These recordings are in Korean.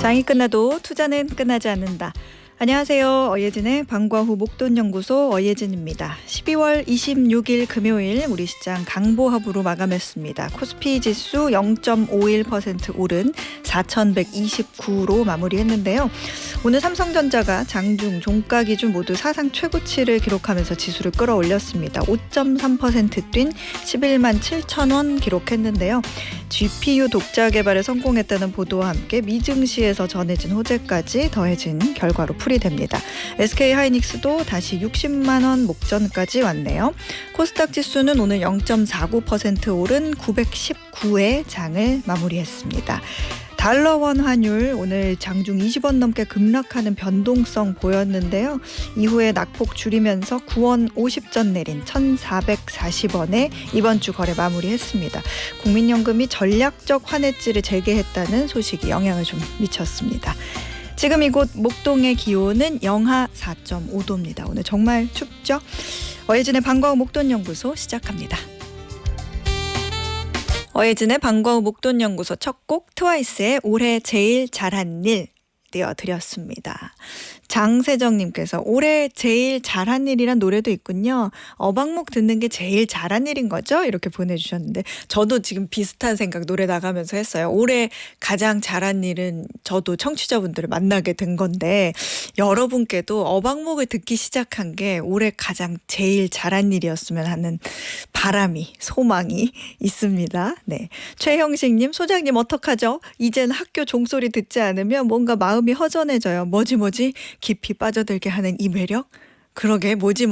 장이 끝나도 투자는 끝나지 않는다. 안녕하세요. 어예진의 방과 후 목돈연구소 어예진입니다. 12월 26일 금요일 우리 시장 강보합으로 마감했습니다. 코스피 지수 0.51% 오른 4,129로 마무리했는데요. 오늘 삼성전자가 장중, 종가 기준 모두 사상 최고치를 기록하면서 지수를 끌어올렸습니다. 5.3% 뛴 11만 7천 원 기록했는데요. GPU 독자 개발에 성공했다는 보도와 함께 미증시에서 전해진 호재까지 더해진 결과로 풀이됩니다. SK하이닉스도 다시 60만 원 목전까지 왔네요. 코스닥 지수는 오늘 0.49% 오른 919의 장을 마무리했습니다. 달러원 환율 오늘 장중 20원 넘게 급락하는 변동성 보였는데요. 이후에 낙폭 줄이면서 9원 50전 내린 1,440원에 이번 주 거래 마무리했습니다. 국민연금이 전략적 환해지를 재개했다는 소식이 영향을 좀 미쳤습니다. 지금 이곳 목동의 기온은 영하 4.5도입니다. 오늘 정말 춥죠? 어예진의 방과 후 목돈연구소 시작합니다. 어예진의 방과 후 목돈연구소 첫 곡 트와이스의 올해 제일 잘한 일 띄워드렸습니다. 장세정님께서 올해 제일 잘한 일이란 노래도 있군요. 어방목 듣는 게 제일 잘한 일인 거죠? 이렇게 보내주셨는데 저도 지금 비슷한 생각 노래 나가면서 했어요. 올해 가장 잘한 일은 저도 청취자분들을 만나게 된 건데 여러분께도 어방목을 듣기 시작한 게 올해 가장 제일 잘한 일이었으면 하는 바람이 소망이 있습니다. 네, 최형식님 소장님 어떡하죠? 이젠 학교 종소리 듣지 않으면 뭔가 마음이 허전해져요. 뭐지? 깊이 빠져들게 하는 이 매력? 그러게 뭐지?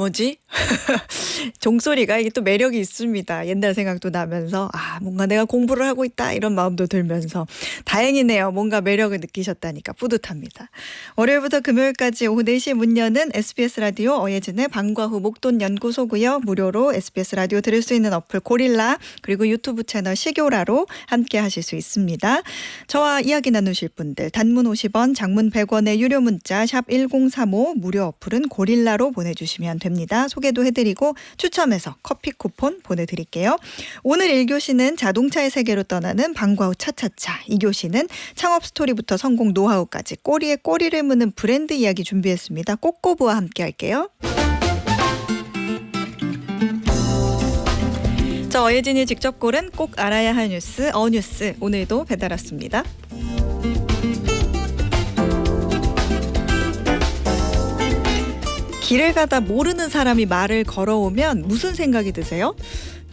종소리가 이게 또 매력이 있습니다. 옛날 생각도 나면서 뭔가 내가 공부를 하고 있다 이런 마음도 들면서 다행이네요. 뭔가 매력을 느끼셨다니까 뿌듯합니다. 월요일부터 금요일까지 오후 4시에 문 여는 SBS 라디오 어예진의 방과 후 목돈연구소고요. 무료로 SBS 라디오 들을 수 있는 어플 고릴라 그리고 유튜브 채널 시교라로 함께 하실 수 있습니다. 저와 이야기 나누실 분들 단문 50원 장문 100원의 유료 문자 샵 1035 무료 어플은 고릴라로 보내주시면 됩니다. 소개도 해드리고 추첨해서 커피 쿠폰 보내드릴게요. 오늘 1교시는 자동차의 세계로 떠나는 방과 후 차차차 2교시는 창업 스토리부터 성공 노하우까지 꼬리에 꼬리를 무는 브랜드 이야기 준비했습니다. 꼬꼬부와 함께 할게요. 저 어예진이 직접 고른 꼭 알아야 할 뉴스 어뉴스 오늘도 배달 왔습니다. 길을 가다 모르는 사람이 말을 걸어오면 무슨 생각이 드세요?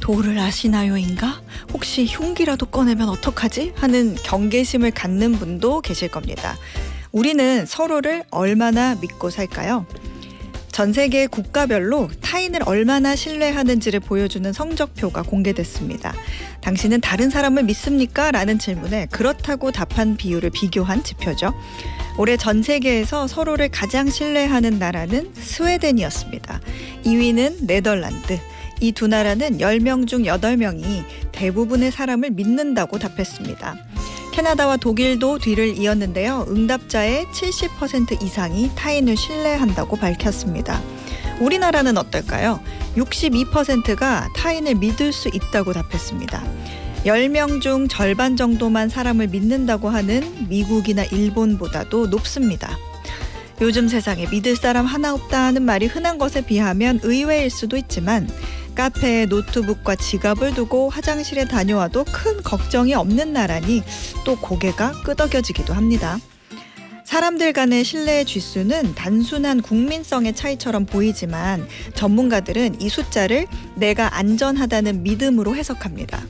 도를 아시나요인가? 혹시 흉기라도 꺼내면 어떡하지? 하는 경계심을 갖는 분도 계실 겁니다. 우리는 서로를 얼마나 믿고 살까요? 전 세계 국가별로 타인을 얼마나 신뢰하는지를 보여주는 성적표가 공개됐습니다. 당신은 다른 사람을 믿습니까? 라는 질문에 그렇다고 답한 비율을 비교한 지표죠. 올해 전 세계에서 서로를 가장 신뢰하는 나라는 스웨덴이었습니다. 2위는 네덜란드. 이 두 나라는 10명 중 8명이 대부분의 사람을 믿는다고 답했습니다. 캐나다와 독일도 뒤를 이었는데요. 응답자의 70% 이상이 타인을 신뢰한다고 밝혔습니다. 우리나라는 어떨까요? 62%가 타인을 믿을 수 있다고 답했습니다. 10명 중 절반 정도만 사람을 믿는다고 하는 미국이나 일본보다도 높습니다. 요즘 세상에 믿을 사람 하나 없다 하는 말이 흔한 것에 비하면 의외일 수도 있지만 카페에 노트북과 지갑을 두고 화장실에 다녀와도 큰 걱정이 없는 나라니 또 고개가 끄덕여지기도 합니다. 사람들 간의 신뢰의 쥐수는 단순한 국민성의 차이처럼 보이지만 전문가들은 이 숫자를 내가 안전하다는 믿음으로 해석합니다.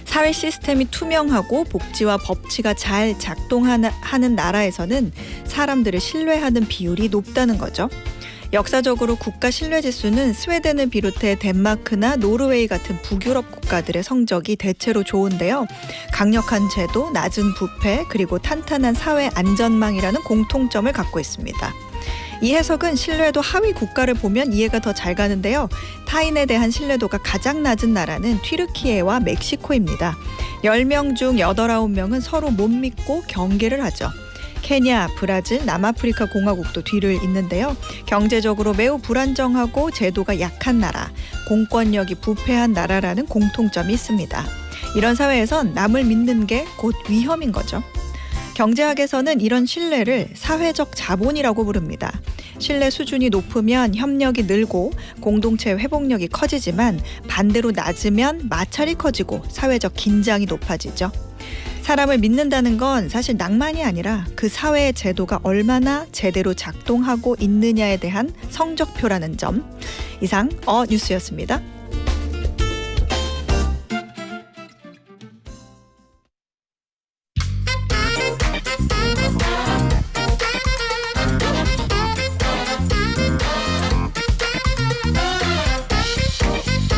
사회 시스템이 투명하고 복지와 법치가 잘 작동하는 나라에서는 사람들을 신뢰하는 비율이 높다는 거죠. 역사적으로 국가 신뢰지수는 스웨덴을 비롯해 덴마크나 노르웨이 같은 북유럽 국가들의 성적이 대체로 좋은데요. 강력한 제도, 낮은 부패, 그리고 탄탄한 사회 안전망이라는 공통점을 갖고 있습니다. 이 해석은 신뢰도 하위 국가를 보면 이해가 더 잘 가는데요. 타인에 대한 신뢰도가 가장 낮은 나라는 튀르키예와 멕시코입니다. 10명 중 8, 9명은 서로 못 믿고 경계를 하죠. 케냐, 브라질, 남아프리카 공화국도 뒤를 잇는데요. 경제적으로 매우 불안정하고 제도가 약한 나라, 공권력이 부패한 나라라는 공통점이 있습니다. 이런 사회에선 남을 믿는 게 곧 위험인 거죠. 경제학에서는 이런 신뢰를 사회적 자본이라고 부릅니다. 신뢰 수준이 높으면 협력이 늘고 공동체 회복력이 커지지만 반대로 낮으면 마찰이 커지고 사회적 긴장이 높아지죠. 사람을 믿는다는 건 사실 낭만이 아니라 그 사회의 제도가 얼마나 제대로 작동하고 있느냐에 대한 성적표라는 점. 이상 뉴스였습니다.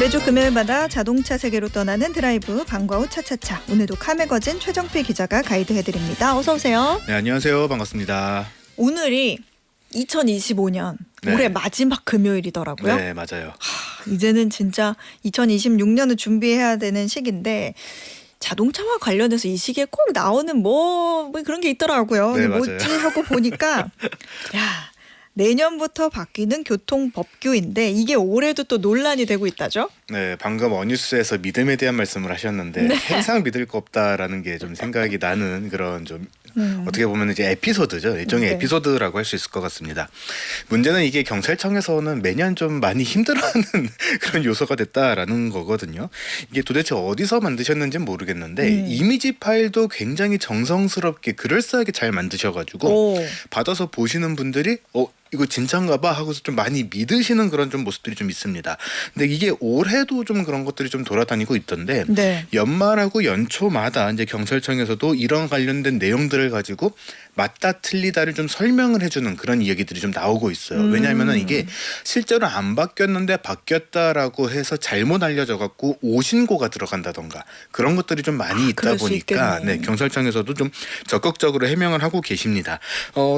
매주 금요일마다 자동차 세계로 떠나는 드라이브 방과후 차차차. 오늘도 카메거진 최정필 기자가 가이드해드립니다. 어서 오세요. 네, 안녕하세요. 반갑습니다. 오늘이 2025년 네. 올해 마지막 금요일이더라고요. 네, 맞아요. 이제는 진짜 2026년을 준비해야 되는 시기인데 자동차와 관련해서 이 시기에 꼭 나오는 뭐 그런 게 있더라고요. 네, 뭐지 맞아요. 하고 보니까 야, 내년부터 바뀌는 교통법규인데 이게 올해도 또 논란이 되고 있다죠? 네, 방금 어뉴스에서 믿음에 대한 말씀을 하셨는데 네. 항상 믿을 거 없다라는 게 좀 생각이 나는 그런 좀 어떻게 보면 이제 에피소드죠. 일종의 네. 에피소드라고 할 수 있을 것 같습니다. 문제는 이게 경찰청에서는 매년 좀 많이 힘들어하는 그런 요소가 됐다라는 거거든요. 이게 도대체 어디서 만드셨는지는 모르겠는데 이미지 파일도 굉장히 정성스럽게 그럴싸하게 잘 만드셔가지고 오. 받아서 보시는 분들이 이거 진짜인가 봐 하고서 좀 많이 믿으시는 그런 좀 모습들이 좀 있습니다. 근데 이게 올해도 좀 그런 것들이 좀 돌아다니고 있던데 네. 연말하고 연초마다 이제 경찰청에서도 이런 관련된 내용들을 가지고 맞다 틀리다를 좀 설명을 해주는 그런 이야기들이 좀 나오고 있어요. 왜냐하면은 이게 실제로 안 바뀌었는데 바뀌었다라고 해서 잘못 알려져갖고 오신고가 들어간다던가 그런 것들이 좀 많이 있다 그럴 수 보니까 있겠네. 네, 경찰청에서도 좀 적극적으로 해명을 하고 계십니다.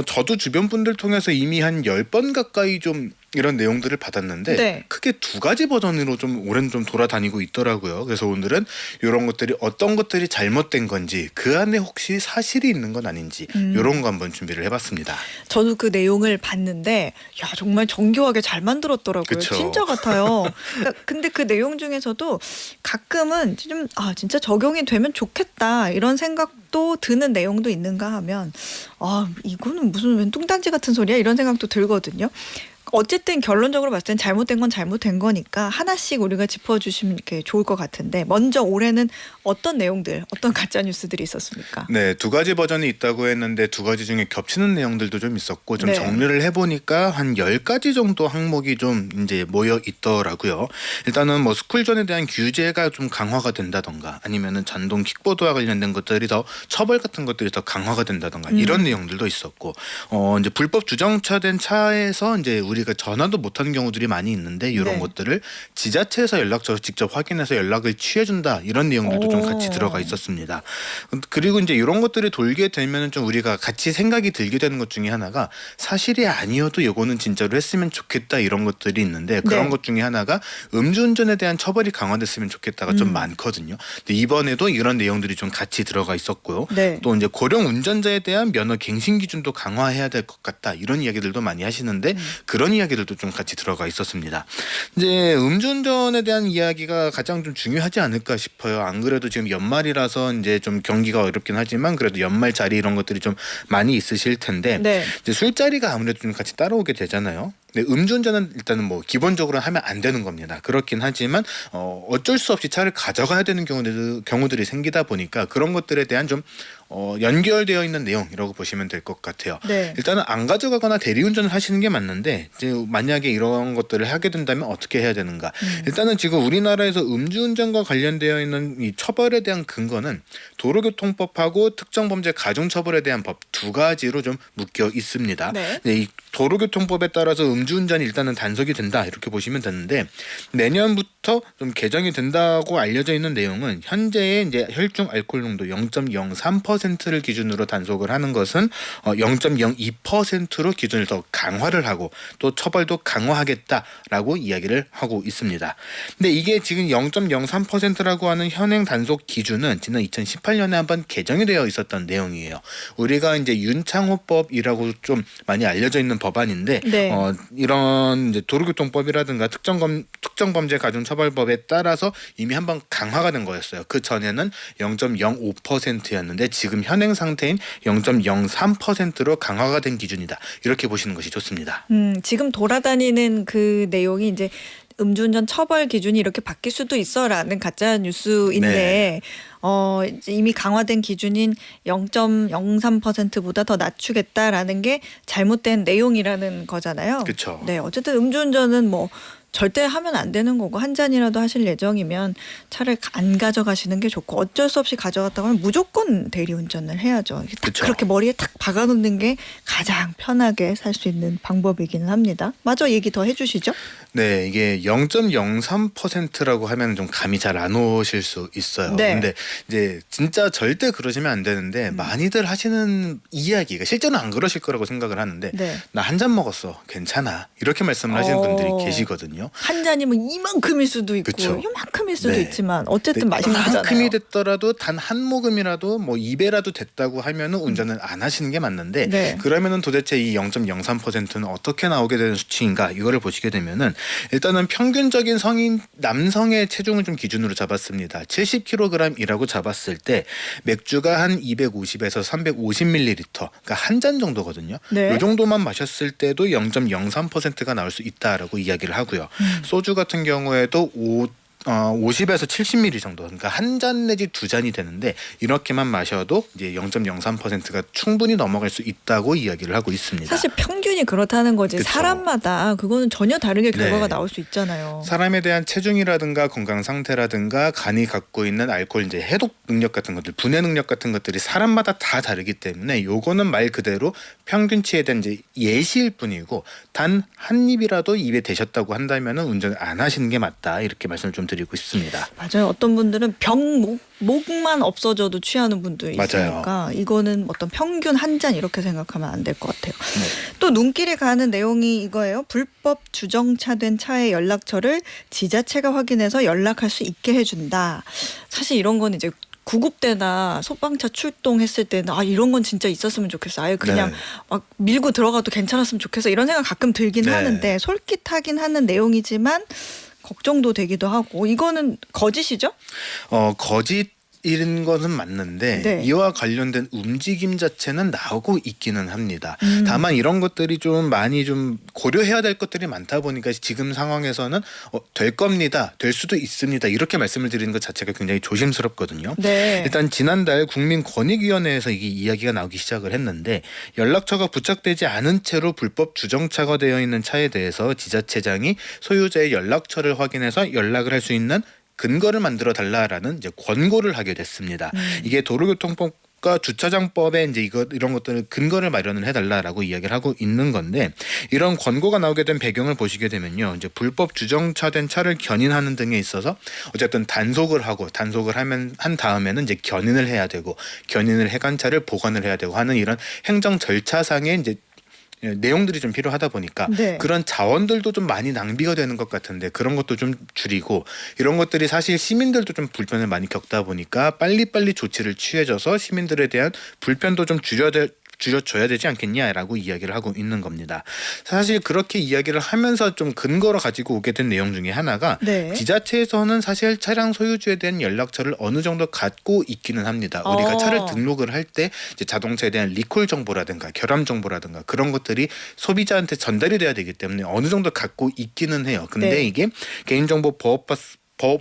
저도 주변 분들 통해서 이미 한 10번 가까이 좀 이런 내용들을 받았는데 네. 크게 두 가지 버전으로 좀 올해는 좀 돌아다니고 있더라고요. 그래서 오늘은 이런 것들이 어떤 것들이 잘못된 건지 그 안에 혹시 사실이 있는 건 아닌지 이런 거 한번 준비를 해봤습니다. 저도 그 내용을 봤는데 야 정말 정교하게 잘 만들었더라고요. 그쵸. 진짜 같아요. 근데 그 내용 중에서도 가끔은 좀 진짜 적용이 되면 좋겠다 이런 생각도 드는 내용도 있는가 하면 이거는 무슨 웬 뚱딴지 같은 소리야 이런 생각도 들거든요. 어쨌든 결론적으로 봤을 땐 잘못된 건 잘못된 거니까 하나씩 우리가 짚어주시면 이렇게 좋을 것 같은데 먼저 올해는 어떤 내용들, 어떤 가짜 뉴스들이 있었습니까? 네, 두 가지 버전이 있다고 했는데 두 가지 중에 겹치는 내용들도 좀 있었고 좀 네. 정리를 해보니까 한 10가지 정도 항목이 좀 이제 모여 있더라고요. 일단은 뭐 스쿨존에 대한 규제가 좀 강화가 된다던가 아니면은 전동 킥보드와 관련된 것들이 더 처벌 같은 것들이 더 강화가 된다던가 이런 내용들도 있었고 이제 불법 주정차된 차에서 이제 우리가 전화도 못하는 경우들이 많이 있는데 이런 네. 것들을 지자체에서 연락처를 직접 확인해서 연락을 취해준다 이런 내용들도 좀 같이 들어가 있었습니다. 그리고 이제 이런 것들이 돌게 되면 좀 우리가 같이 생각이 들게 되는 것 중에 하나가 사실이 아니어도 이거는 진짜로 했으면 좋겠다 이런 것들이 있는데 그런 네. 것 중에 하나가 음주운전에 대한 처벌이 강화됐으면 좋겠다가 좀 많거든요. 근데 이번에도 이런 내용들이 좀 같이 들어가 있었고요. 네. 또 이제 고령 운전자에 대한 면허 갱신 기준도 강화해야 될 것 같다 이런 이야기들도 많이 하시는데 그런 이야기들도 좀 같이 들어가 있었습니다. 이제 음주운전에 대한 이야기가 가장 좀 중요하지 않을까 싶어요. 안 그래도 지금 연말이라서 이제 좀 경기가 어렵긴 하지만 그래도 연말 자리 이런 것들이 좀 많이 있으실 텐데 네. 이제 술자리가 아무래도 좀 같이 따라오게 되잖아요. 근데 음주운전은 일단은 뭐 기본적으로 하면 안 되는 겁니다. 그렇긴 하지만 어쩔 수 없이 차를 가져가야 되는 경우들이 생기다 보니까 그런 것들에 대한 좀 연결되어 있는 내용이라고 보시면 될 것 같아요. 네. 일단은 안 가져가거나 대리운전을 하시는 게 맞는데 이제 만약에 이런 것들을 하게 된다면 어떻게 해야 되는가? 일단은 지금 우리나라에서 음주운전과 관련되어 있는 이 처벌에 대한 근거는 도로교통법하고 특정범죄 가중처벌에 대한 법 두 가지로 좀 묶여 있습니다. 네. 이 도로교통법에 따라서 음주운전이 일단은 단속이 된다 이렇게 보시면 되는데 내년부터 좀 개정이 된다고 알려져 있는 내용은 현재의 이제 혈중 알코올 농도 0.03%를 기준으로 단속을 하는 것은 0.02%로 기준을 더 강화를 하고 또 처벌도 강화하겠다라고 이야기를 하고 있습니다. 근데 이게 지금 0.03%라고 하는 현행 단속 기준은 지난 2018년에 한번 개정이 되어 있었던 내용이에요. 우리가 이제 윤창호법이라고 좀 많이 알려져 있는 법안인데 네. 이런 이제 도로교통법이라든가 특정범죄 가중처벌법에 따라서 이미 한번 강화가 된 거였어요. 그 전에는 0.05%였는데 지금 현행 상태인 0.03%로 강화가 된 기준이다. 이렇게 보시는 것이 좋습니다. 지금 돌아다니는 그 내용이 이제 음주운전 처벌 기준이 이렇게 바뀔 수도 있어라는 가짜 뉴스인데 이제 이미 강화된 기준인 0.03%보다 더 낮추겠다라는 게 잘못된 내용이라는 거잖아요. 그렇죠. 네, 어쨌든 음주운전은 뭐 절대 하면 안 되는 거고 한 잔이라도 하실 예정이면 차를 안 가져가시는 게 좋고 어쩔 수 없이 가져갔다고 하면 무조건 대리운전을 해야죠. 딱 그쵸. 그렇게 머리에 탁 박아놓는 게 가장 편하게 살 수 있는 방법이기는 합니다. 마저 얘기 더 해주시죠. 네, 이게 0.03%라고 하면 좀 감이 잘 안 오실 수 있어요. 네. 근데 이제 진짜 절대 그러시면 안 되는데 많이들 하시는 이야기가 실제로는 안 그러실 거라고 생각을 하는데 네. 나 한 잔 먹었어. 괜찮아. 이렇게 말씀을 하시는 분들이 계시거든요. 한 잔이면 이만큼일 수도 있고 그쵸. 요만큼일 수도 네. 있지만 어쨌든 맛있는 거잖아요. 이만큼이 됐더라도 단 한 모금이라도 뭐 2배라도 됐다고 하면은 운전을 안 하시는 게 맞는데 네. 그러면은 도대체 이 0.03%는 어떻게 나오게 되는 수치인가 이거를 보시게 되면은 일단은 평균적인 성인 남성의 체중을 좀 기준으로 잡았습니다. 70kg이라고 잡았을 때 맥주가 한 250에서 350ml 그러니까 한 잔 정도거든요. 네. 이 정도만 마셨을 때도 0.03%가 나올 수 있다라고 이야기를 하고요. 소주 같은 경우에도 50에서 70ml 정도, 그러니까 한 잔 내지 두 잔이 되는데 이렇게만 마셔도 이제 0.03%가 충분히 넘어갈 수 있다고 이야기를 하고 있습니다. 사실 평균이 그렇다는 거지 그쵸. 사람마다 그거는 전혀 다르게 결과가 네. 나올 수 있잖아요. 사람에 대한 체중이라든가 건강 상태라든가 간이 갖고 있는 알코올 이제 해독 능력 같은 것들, 분해 능력 같은 것들이 사람마다 다 다르기 때문에 요거는 말 그대로 평균치에 대한 이제 예시일 뿐이고 단 한 입이라도 입에 대셨다고 한다면은 운전을 안 하시는 게 맞다 이렇게 말씀을 좀 드리고 있습니다. 맞아요. 어떤 분들은 목만 없어져도 취하는 분도 있으니까 맞아요. 이거는 어떤 평균 한 잔 이렇게 생각하면 안 될 것 같아요. 네. 또 눈길이 가는 내용이 이거예요. 불법 주정차된 차의 연락처를 지자체가 확인해서 연락할 수 있게 해준다. 사실 이런 건 이제 구급대나 소방차 출동했을 때는 이런 건 진짜 있었으면 좋겠어. 아예 그냥 네. 막 밀고 들어가도 괜찮았으면 좋겠어. 이런 생각 가끔 들긴 네. 하는데 솔깃하긴 하는 내용이지만 걱정도 되기도 하고 이거는 거짓이죠? 거짓 이런 것은 맞는데 네. 이와 관련된 움직임 자체는 나오고 있기는 합니다. 다만 이런 것들이 좀 많이 좀 고려해야 될 것들이 많다 보니까 지금 상황에서는 될 겁니다. 될 수도 있습니다. 이렇게 말씀을 드리는 것 자체가 굉장히 조심스럽거든요. 네. 일단 지난달 국민권익위원회에서 이게 이야기가 나오기 시작을 했는데 연락처가 부착되지 않은 채로 불법 주정차가 되어 있는 차에 대해서 지자체장이 소유자의 연락처를 확인해서 연락을 할 수 있는 근거를 만들어 달라라는 이제 권고를 하게 됐습니다. 이게 도로교통법과 주차장법에 이제 이런 것들을 근거를 마련을 해달라라고 이야기를 하고 있는 건데 이런 권고가 나오게 된 배경을 보시게 되면요, 이제 불법 주정차된 차를 견인하는 등에 있어서 어쨌든 단속을 한 다음에는 이제 견인을 해야 되고 견인을 해간 차를 보관을 해야 되고 하는 이런 행정 절차상의 이제 내용들이 좀 필요하다 보니까 네. 그런 자원들도 좀 많이 낭비가 되는 것 같은데 그런 것도 좀 줄이고 이런 것들이 사실 시민들도 좀 불편을 많이 겪다 보니까 빨리빨리 조치를 취해줘서 시민들에 대한 불편도 좀 줄여줘야 되지 않겠냐라고 이야기를 하고 있는 겁니다. 사실 그렇게 이야기를 하면서 좀 근거로 가지고 오게 된 내용 중에 하나가 네. 지자체에서는 사실 차량 소유주에 대한 연락처를 어느 정도 갖고 있기는 합니다. 우리가 차를 등록을 할 때 이제 자동차에 대한 리콜 정보라든가 결함 정보라든가 그런 것들이 소비자한테 전달이 돼야 되기 때문에 어느 정도 갖고 있기는 해요. 근데 네. 이게 개인정보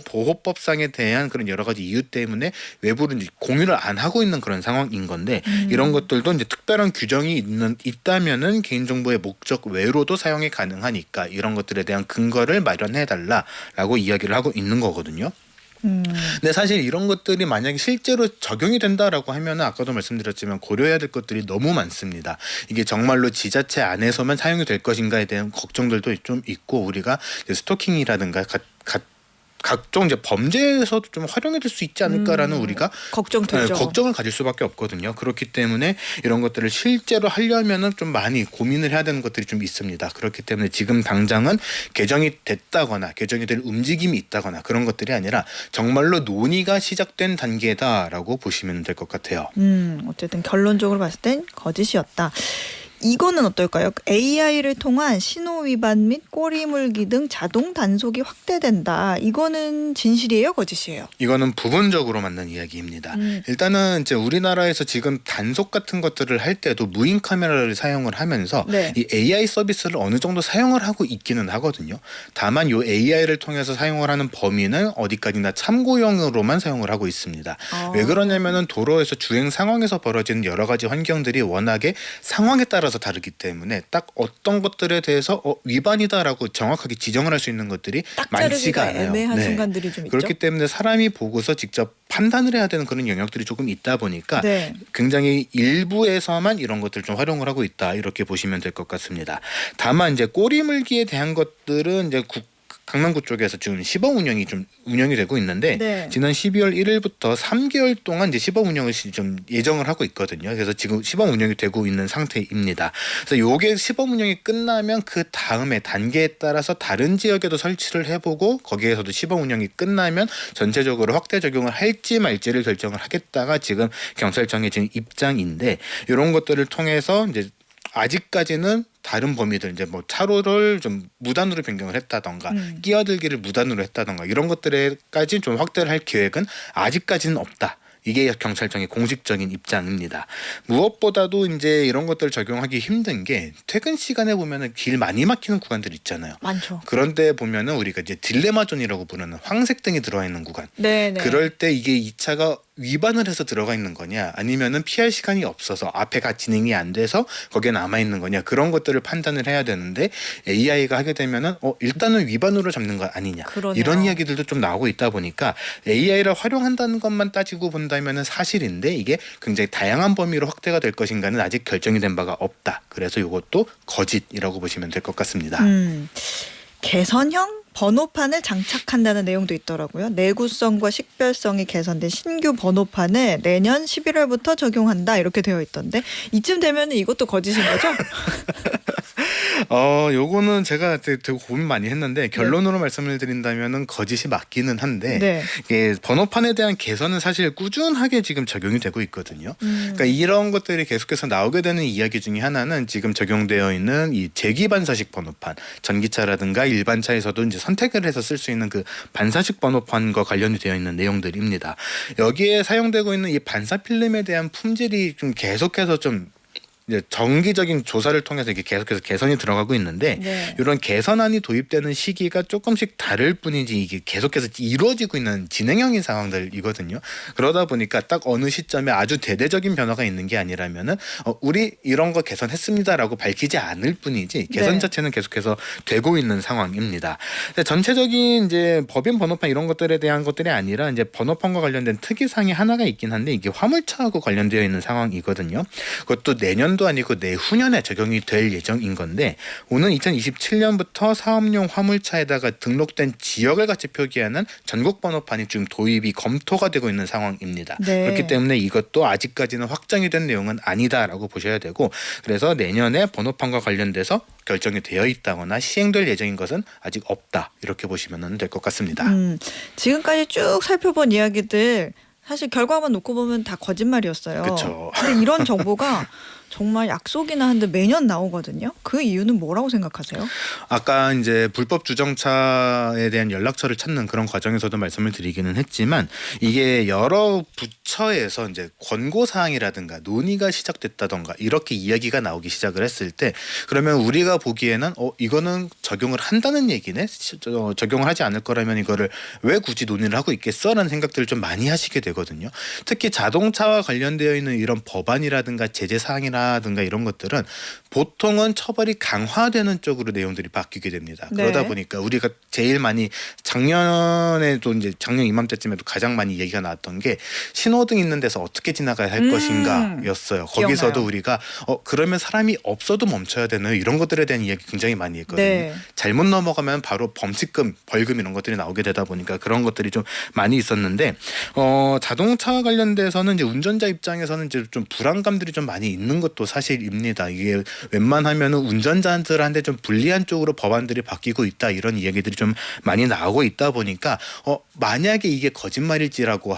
보호법상에 대한 그런 여러 가지 이유 때문에 외부로 이제 공유를 안 하고 있는 그런 상황인 건데 이런 것들도 이제 특별한 규정이 있다면은 개인정보의 목적 외로도 사용이 가능하니까 이런 것들에 대한 근거를 마련해 달라라고 이야기를 하고 있는 거거든요. 근데 사실 이런 것들이 만약에 실제로 적용이 된다라고 하면은 아까도 말씀드렸지만 고려해야 될 것들이 너무 많습니다. 이게 정말로 지자체 안에서만 사용이 될 것인가에 대한 걱정들도 좀 있고 우리가 이제 스토킹이라든가 각종 이제 범죄에서도 좀 활용이 될 수 있지 않을까라는 우리가 걱정되죠. 걱정을 가질 수밖에 없거든요. 그렇기 때문에 이런 것들을 실제로 하려면은 좀 많이 고민을 해야 되는 것들이 좀 있습니다. 그렇기 때문에 지금 당장은 개정이 됐다거나 개정이 될 움직임이 있다거나 그런 것들이 아니라 정말로 논의가 시작된 단계다라고 보시면 될 것 같아요. 어쨌든 결론적으로 봤을 땐 거짓이었다. 이거는 어떨까요? AI를 통한 신호 위반 및 꼬리 물기 등 자동 단속이 확대된다. 이거는 진실이에요, 거짓이에요? 이거는 부분적으로 맞는 이야기입니다. 일단은 이제 우리나라에서 지금 단속 같은 것들을 할 때도 무인 카메라를 사용을 하면서 네. 이 AI 서비스를 어느 정도 사용을 하고 있기는 하거든요. 다만 이 AI를 통해서 사용을 하는 범위는 어디까지나 참고용으로만 사용을 하고 있습니다. 왜 그러냐면은 도로에서 주행 상황에서 벌어지는 여러 가지 환경들이 워낙에 상황에 따라서 다르기 때문에 딱 어떤 것들에 대해서 위반이다라고 정확하게 지정을 할 수 있는 것들이 딱 많지가 자르기가 않아요. 애매한 네. 순간들이 좀 있죠. 그렇기 때문에 사람이 보고서 직접 판단을 해야 되는 그런 영역들이 조금 있다 보니까 네. 굉장히 일부에서만 이런 것들을 좀 활용을 하고 있다 이렇게 보시면 될 것 같습니다. 다만 이제 꼬리 물기에 대한 것들은 이제 강남구 쪽에서 지금 시범 운영이 좀 운영이 되고 있는데 네. 지난 12월 1일부터 3개월 동안 이제 시범 운영을 좀 예정을 하고 있거든요. 그래서 지금 시범 운영이 되고 있는 상태입니다. 그래서 요게 시범 운영이 끝나면 그 다음에 단계에 따라서 다른 지역에도 설치를 해보고 거기에서도 시범 운영이 끝나면 전체적으로 확대 적용을 할지 말지를 결정을 하겠다가 지금 경찰청의 지금 입장인데 이런 것들을 통해서 이제 아직까지는 다른 범위들 이제 뭐 차로를 좀 무단으로 변경을 했다던가 끼어들기를 무단으로 했다던가 이런 것들에까지 좀 확대를 할 계획은 아직까지는 없다. 이게 경찰청의 공식적인 입장입니다. 무엇보다도 이제 이런 것들을 적용하기 힘든 게 퇴근 시간에 보면은 길 많이 막히는 구간들 있잖아요. 많죠. 그런데 보면은 우리가 이제 딜레마존이라고 부르는 황색등이 들어와 있는 구간. 네네. 그럴 때 이게 이 차가 위반을 해서 들어가 있는 거냐 아니면은 피할 시간이 없어서 앞에가 진행이 안 돼서 거기에 남아 있는 거냐 그런 것들을 판단을 해야 되는데 AI가 하게 되면은 일단은 위반으로 잡는 거 아니냐 그러네요. 이런 이야기들도 좀 나오고 있다 보니까 AI를 활용한다는 것만 따지고 본다면은 사실인데 이게 굉장히 다양한 범위로 확대가 될 것인가는 아직 결정이 된 바가 없다. 그래서 이것도 거짓이라고 보시면 될 것 같습니다. 개선형 번호판을 장착한다는 내용도 있더라고요. 내구성과 식별성이 개선된 신규 번호판을 내년 11월부터 적용한다 이렇게 되어 있던데 이쯤 되면 이것도 거짓인 거죠? 요거는 제가 되게 고민 많이 했는데 결론으로 말씀을 드린다면은 거짓이 맞기는 한데 네. 이게 번호판에 대한 개선은 사실 꾸준하게 지금 적용이 되고 있거든요. 그러니까 이런 것들이 계속해서 나오게 되는 이야기 중에 하나는 지금 적용되어 있는 이 제기 반사식 번호판, 전기차라든가 일반 차에서도 이제 선택을 해서 쓸 수 있는 그 반사식 번호판과 관련이 되어 있는 내용들입니다. 여기에 사용되고 있는 이 반사 필름에 대한 품질이 좀 계속해서 좀 이제 정기적인 조사를 통해서 이게 계속해서 개선이 들어가고 있는데 네. 이런 개선안이 도입되는 시기가 조금씩 다를 뿐이지 이게 계속해서 이루어지고 있는 진행형인 상황들이거든요. 그러다 보니까 딱 어느 시점에 아주 대대적인 변화가 있는 게 아니라면은 우리 이런 거 개선했습니다라고 밝히지 않을 뿐이지 개선 네. 자체는 계속해서 되고 있는 상황입니다. 근데 전체적인 이제 법인 번호판 이런 것들에 대한 것들이 아니라 이제 번호판과 관련된 특이사항이 하나가 있긴 한데 이게 화물차하고 관련되어 있는 상황이거든요. 그것도 내년도 아니고 내후년에 적용이 될 예정인 건데 오는 2027년부터 사업용 화물차에다가 등록된 지역을 같이 표기하는 전국 번호판이 지금 도입이 검토가 되고 있는 상황입니다. 네. 그렇기 때문에 이것도 아직까지는 확정이 된 내용은 아니다라고 보셔야 되고 그래서 내년에 번호판과 관련돼서 결정이 되어 있다거나 시행될 예정인 것은 아직 없다 이렇게 보시면 될 것 같습니다. 지금까지 쭉 살펴본 이야기들 사실 결과만 놓고 보면 다 거짓말이었어요. 그쵸. 근데 이런 정보가 정말 약속이나 한데 매년 나오거든요. 그 이유는 뭐라고 생각하세요? 아까 이제 불법 주정차에 대한 연락처를 찾는 그런 과정에서도 말씀을 드리기는 했지만 이게 여러 부처에서 이제 권고 사항이라든가 논의가 시작됐다던가 이렇게 이야기가 나오기 시작을 했을 때 그러면 우리가 보기에는 이거는 적용을 한다는 얘기네. 적용을 하지 않을 거라면 이거를 왜 굳이 논의를 하고 있겠어라는 생각들을 좀 많이 하시게 되거든요. 특히 자동차와 관련되어 있는 이런 법안이라든가 제재 사항이나 든가 이런 것들은 보통은 처벌이 강화되는 쪽으로 내용들이 바뀌게 됩니다. 네. 그러다 보니까 우리가 제일 많이 작년에도 이제 작년 이맘때쯤에도 가장 많이 얘기가 나왔던 게 신호등 있는 데서 어떻게 지나가야 할 것인가였어요. 거기서도 기억나요. 우리가 그러면 사람이 없어도 멈춰야 되나요? 이런 것들에 대한 이야기 굉장히 많이 했거든요. 네. 잘못 넘어가면 바로 범칙금, 벌금 이런 것들이 나오게 되다 보니까 그런 것들이 좀 많이 있었는데 자동차와 관련돼서는 이제 운전자 입장에서는 이제 좀 불안감들이 좀 많이 있는 것도 사실입니다. 이게 웬만하면 운전자들한테 좀 불리한 쪽으로 법안들이 바뀌고 있다 이런 이야기들이 좀 많이 나오고 있다 보니까 만약에 이게 거짓말일지라고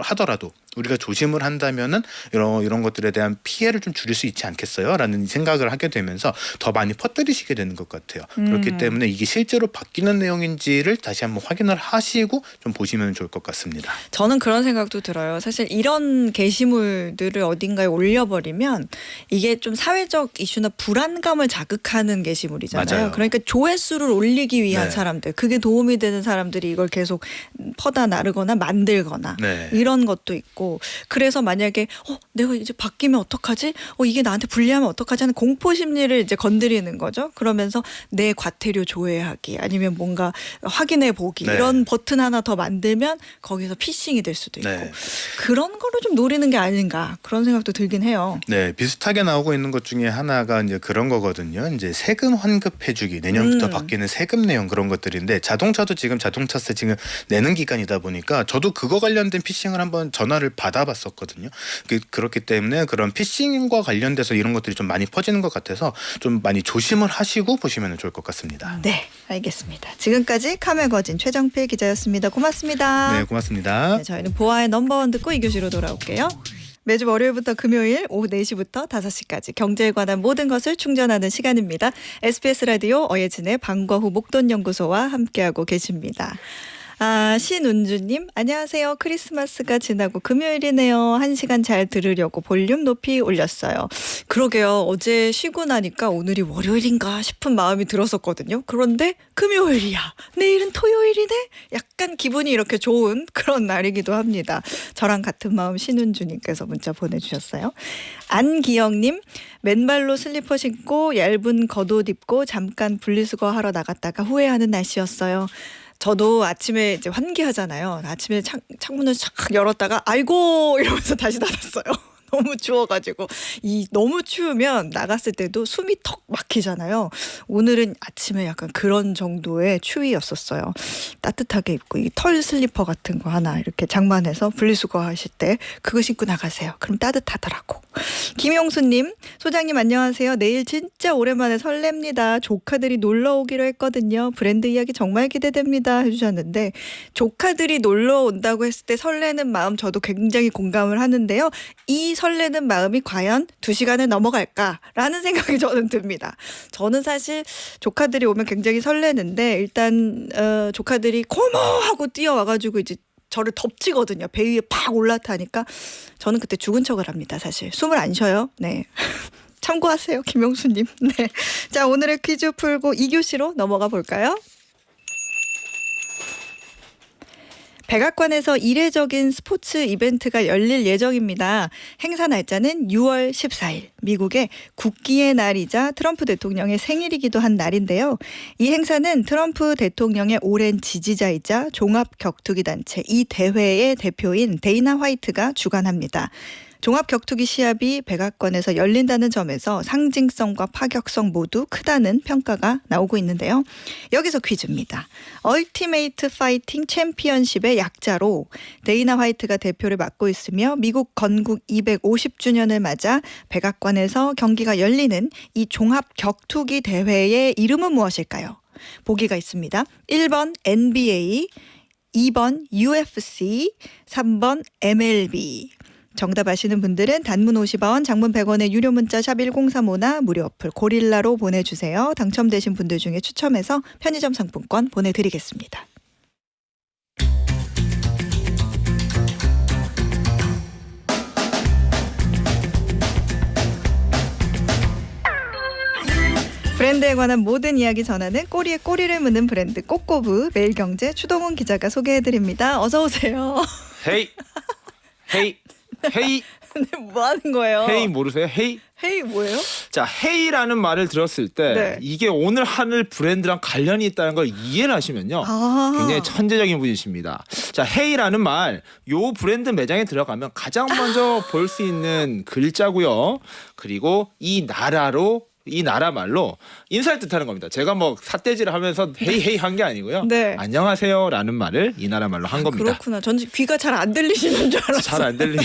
하더라도 우리가 조심을 한다면은 이런 것들에 대한 피해를 좀 줄일 수 있지 않겠어요?라는 생각을 하게 되면서 더 많이 퍼뜨리시게 되는 것 같아요. 그렇기 때문에 이게 실제로 바뀌는 내용인지를 다시 한번 확인을 하시고 좀 보시면 좋을 것 같습니다. 저는 그런 생각도 들어요. 사실 이런 게시물들을 어딘가에 올려버리면 이게 좀 사회적 이슈나 불안감을 자극하는 게시물이잖아요. 맞아요. 그러니까 조회수를 올리기 위한 네. 사람들, 그게 도움이 되는 사람들이 이걸 계속 퍼다 나르거나 만들거나 네. 이런 것도 있고, 그래서 만약에 내가 이제 바뀌면 어떡하지? 이게 나한테 불리하면 어떡하지? 하는 공포 심리를 이제 건드리는 거죠. 그러면서 내 과태료 조회하기 아니면 뭔가 확인해 보기 네. 이런 버튼 하나 더 만들면 거기서 피싱이 될 수도 있고 네. 그런 거를 좀 노리는 게 아닌가 그런 생각도 들긴 해요. 네, 비슷하게 나오고 있는 것 중에 하나가 이제 그런 거거든요. 이제 세금 환급해주기 내년부터 바뀌는 세금 내용 그런 것들인데 자동차도 지금 자동차세 지금 내는 기간이다 보니까 저도 그거 관련된 피싱을 한번 전화를 받아봤었거든요. 그렇기 때문에 그런 피싱과 관련돼서 이런 것들이 좀 많이 퍼지는 것 같아서 좀 많이 조심을 하시고 보시면 좋을 것 같습니다. 네, 알겠습니다. 지금까지 카메거진 최정필 기자였습니다. 고맙습니다. 네, 고맙습니다. 네, 저희는 보아의 넘버원 듣고 2교시로 돌아올게요. 매주 월요일부터 금요일 오후 4시부터 5시까지 경제에 관한 모든 것을 충전하는 시간입니다. SBS 라디오 어예진의 방과후 목돈연구소와 함께하고 계십니다. 신은주님 안녕하세요. 크리스마스가 지나고 금요일이네요. 1시간 잘 들으려고 볼륨 높이 올렸어요. 그러게요. 어제 쉬고 나니까 오늘이 월요일인가 싶은 마음이 들었었거든요. 그런데 금요일이야. 내일은 토요일이네. 약간 기분이 이렇게 좋은 그런 날이기도 합니다. 저랑 같은 마음 신은주님께서 문자 보내주셨어요. 안기영님 맨발로 슬리퍼 신고 얇은 겉옷 입고 잠깐 분리수거 하러 나갔다가 후회하는 날씨였어요. 저도 아침에 이제 환기하잖아요. 아침에 창문을 착 열었다가 아이고 이러면서 다시 닫았어요. 너무 추워가지고 너무 추우면 나갔을 때도 숨이 턱 막히잖아요. 오늘은 아침에 약간 그런 정도의 추위였었어요. 따뜻하게 입고 이 털 슬리퍼 같은 거 하나 이렇게 장만해서 분리수거 하실 때 그거 신고 나가세요. 그럼 따뜻하더라고. 김용수님 소장님 안녕하세요. 내일 진짜 오랜만에 설렙니다. 조카들이 놀러 오기로 했거든요. 브랜드 이야기 정말 기대됩니다 해주셨는데 조카들이 놀러 온다고 했을 때 설레는 마음 저도 굉장히 공감을 하는데요. 이 설레는 마음이 과연 2시간을 넘어갈까라는 생각이 저는 듭니다. 저는 사실 조카들이 오면 굉장히 설레는데 일단 조카들이 고모 하고 뛰어와가지고 이제 저를 덮치거든요. 배 위에 팍 올라타니까 저는 그때 죽은 척을 합니다. 사실 숨을 안 쉬어요. 네. 참고하세요. 김용수님. 네. 자, 오늘의 퀴즈 풀고 2교시로 넘어가 볼까요? 백악관에서 이례적인 스포츠 이벤트가 열릴 예정입니다. 행사 날짜는 6월 14일. 미국의 국기의 날이자 트럼프 대통령의 생일이기도 한 날인데요. 이 행사는 트럼프 대통령의 오랜 지지자이자 종합 격투기 단체 이 대회의 대표인 데이나 화이트가 주관합니다. 종합격투기 시합이 백악관에서 열린다는 점에서 상징성과 파격성 모두 크다는 평가가 나오고 있는데요. 여기서 퀴즈입니다. 얼티메이트 파이팅 챔피언십의 약자로 데이나 화이트가 대표를 맡고 있으며 미국 건국 250주년을 맞아 백악관에서 경기가 열리는 이 종합격투기 대회의 이름은 무엇일까요? 보기가 있습니다. 1번 NBA, 2번 UFC, 3번 MLB. 정답 아시는 분들은 단문 50원, 장문 100원의 유료 문자 샵 1035나 무료 어플 고릴라로 보내주세요. 당첨되신 분들 중에 추첨해서 편의점 상품권 보내드리겠습니다. 브랜드에 관한 모든 이야기 전하는 꼬리에 꼬리를 무는 브랜드 꼬꼬부 매일경제 추동훈 기자가 소개해드립니다. 어서 오세요. 헤이 헤이 헤이 네, 뭐 하는 거예요? 헤이 모르세요? 헤이? 헤이 뭐예요? 자, 헤이라는 말을 들었을 때 네. 이게 오늘 하늘 브랜드랑 관련이 있다는 걸 이해를 하시면요. 굉장히 천재적인 분이십니다. 자, 헤이라는 말, 요 브랜드 매장에 들어가면 가장 먼저 볼 수 있는 글자고요. 그리고 이 나라 말로 인사를 뜻하는 겁니다. 제가 뭐 삿대질을 하면서 헤이 헤이 한 게 아니고요. 네. 안녕하세요라는 말을 이 나라 말로 한 겁니다. 그렇구나. 전 귀가 잘 안 들리시는 줄 알았어요. 잘 안 들리나?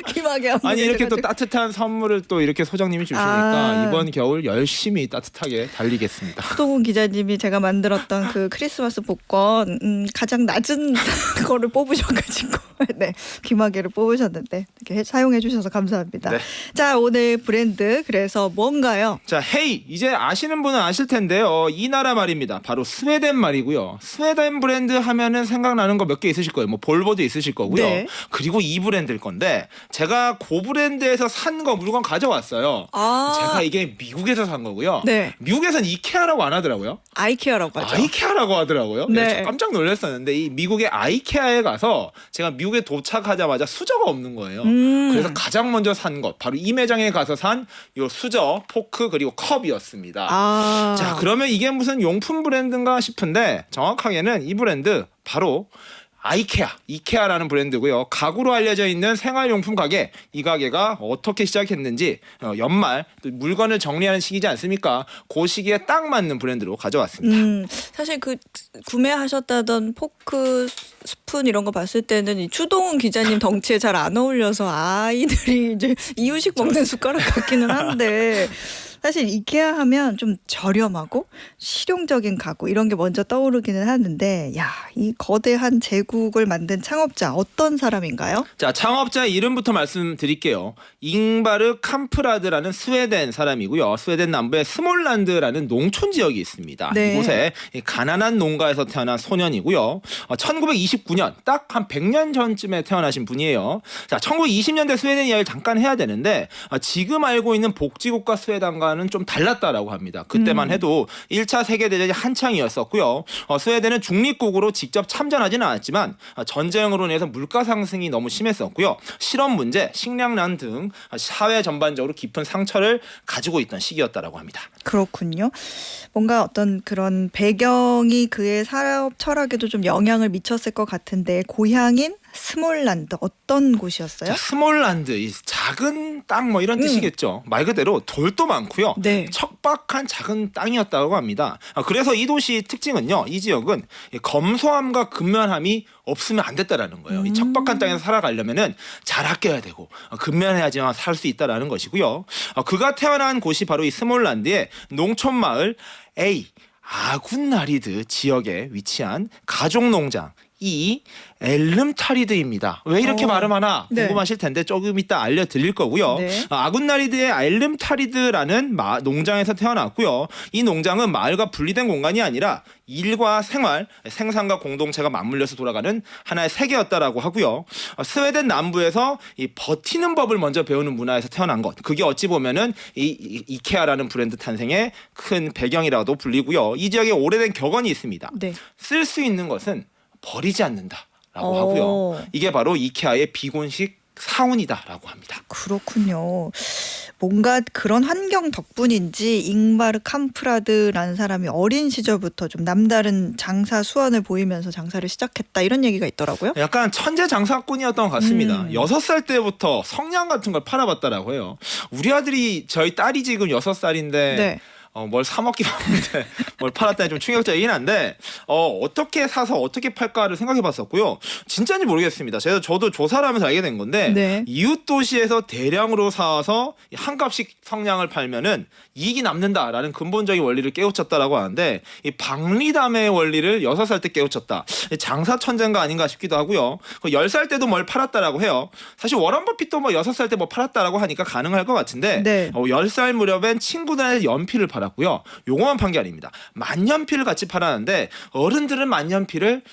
귀마개 아니 이렇게 또 따뜻한 선물을 또 이렇게 소장님이 주시니까 이번 겨울 열심히 따뜻하게 달리겠습니다. 수동훈 기자님이 제가 만들었던 그 크리스마스 복권 가장 낮은 거를 뽑으셔가지고 네, 귀마개를 뽑으셨는데 이렇게 사용해 주셔서 감사합니다. 네. 자, 오늘 브랜드 그래서 뭔가요? 자, 헤이 이제 아시는 분은 아실 텐데요. 이 나라 말입니다. 바로 스웨덴 말이고요. 스웨덴 브랜드 하면은 생각나는 거 몇 개 있으실 거예요. 뭐 볼보도 있으실 거고요. 네. 그리고 이 브랜드일 건데 제가 그 브랜드에서 산 거 물건 가져왔어요. 제가 이게 미국에서 산 거고요. 네. 미국에선 이케아라고 안 하더라고요. 아이케아라고 하죠. 아이케아라고 하더라고요. 네. 네. 깜짝 놀랐었는데 이 미국의 아이케아에 가서 제가 미국에 도착하자마자 수저가 없는 거예요. 그래서 가장 먼저 산 것 바로 이 매장에 가서 산 요 수저, 포크 그리고 컵이었습니다. 자, 그러면 이게 무슨 용품 브랜드인가 싶은데 정확하게는 이 브랜드 바로 이케아라는 브랜드고요. 가구로 알려져 있는 생활용품 가게, 이 가게가 어떻게 시작했는지 연말 또 물건을 정리하는 시기지 않습니까? 그 시기에 딱 맞는 브랜드로 가져왔습니다. 사실 그 구매하셨다던 포크, 스푼 이런 거 봤을 때는 이 추동훈 기자님 덩치에 잘 안 어울려서 아이들이 이제 이유식 먹는 숟가락 같기는 한데 사실 이케아 하면 좀 저렴하고 실용적인 가구 이런 게 먼저 떠오르기는 하는데 야, 이 거대한 제국을 만든 창업자 어떤 사람인가요? 자, 창업자 이름부터 말씀드릴게요. 잉바르 캄프라드라는 스웨덴 사람이고요. 스웨덴 남부에 스몰란드라는 농촌 지역이 있습니다. 네. 이곳에 가난한 농가에서 태어난 소년이고요. 1929년 딱 한 100년 전쯤에 태어나신 분이에요. 자, 1920년대 스웨덴 이야기를 잠깐 해야 되는데 지금 알고 있는 복지국가 스웨덴과는 좀 달랐다라고 합니다. 그때만 해도 1차 세계대전이 한창이었었고요. 스웨덴은 중립국으로 직접 참전하지는 않았지만 전쟁으로 인해서 물가 상승이 너무 심했었고요. 실업 문제, 식량난 등 사회 전반적으로 깊은 상처를 가지고 있던 시기였다라고 합니다. 그렇군요. 뭔가 어떤 그런 배경이 그의 사업 철학에도 좀 영향을 미쳤을 것 같은데 고향인 스몰란드 어떤 곳이었어요? 자, 스몰란드, 이 작은 땅 뭐 이런 뜻이겠죠. 말 그대로 돌도 많고요. 네. 척박한 작은 땅이었다고 합니다. 그래서 이 도시 특징은요. 이 지역은 검소함과 근면함이 없으면 안 됐다라는 거예요. 이 척박한 땅에서 살아가려면은 잘 아껴야 되고 근면해야지만 살 수 있다라는 것이고요. 그가 태어난 곳이 바로 이 스몰란드의 농촌 마을 아군나리드 지역에 위치한 가족 농장 이 엘름타리드입니다. 왜 이렇게 발음하나 궁금하실 텐데 조금 이따 알려드릴 거고요. 네. 아군나리드의 엘름타리드라는 농장에서 태어났고요. 이 농장은 마을과 분리된 공간이 아니라 일과 생활, 생산과 공동체가 맞물려서 돌아가는 하나의 세계였다라고 하고요. 스웨덴 남부에서 이 버티는 법을 먼저 배우는 문화에서 태어난 것. 그게 어찌 보면은 이 이케아라는 브랜드 탄생의 큰 배경이라고도 불리고요. 이 지역에 오래된 격언이 있습니다. 네. 쓸 수 있는 것은 버리지 않는다라고 하고요. 이게 바로 이케아의 비곤식 사원이다라고 합니다. 그렇군요. 뭔가 그런 환경 덕분인지 잉바르 캄프라드라는 사람이 어린 시절부터 좀 남다른 장사 수완을 보이면서 장사를 시작했다 이런 얘기가 있더라고요. 약간 천재 장사꾼이었던 것 같습니다. 6살 때부터 성냥 같은 걸 팔아봤다라고 해요. 우리 아들이 저희 딸이 지금 6살인데 네. 뭘 사 먹기도 하는데 뭘 팔았다니 좀 충격적이긴 한데 어떻게 사서 어떻게 팔까를 생각해봤었고요. 진짜인지 모르겠습니다. 저도 조사를 하면서 알게 된 건데 네. 이웃 도시에서 대량으로 사와서 한 값씩 성냥을 팔면은 이익이 남는다라는 근본적인 원리를 깨우쳤다라고 하는데 이 박리담의 원리를 6살 때 깨우쳤다. 장사 천재인가 아닌가 싶기도 하고요. 10살 때도 뭘 팔았다라고 해요. 사실 워런 버핏도 뭐 6살 때 뭐 팔았다라고 하니까 가능할 것 같은데 네. 10살 무렵엔 친구들한테 연필을 팔았고요. 요거만 판 게 아닙니다. 만년필을 같이 팔았는데 어른들은 만년필을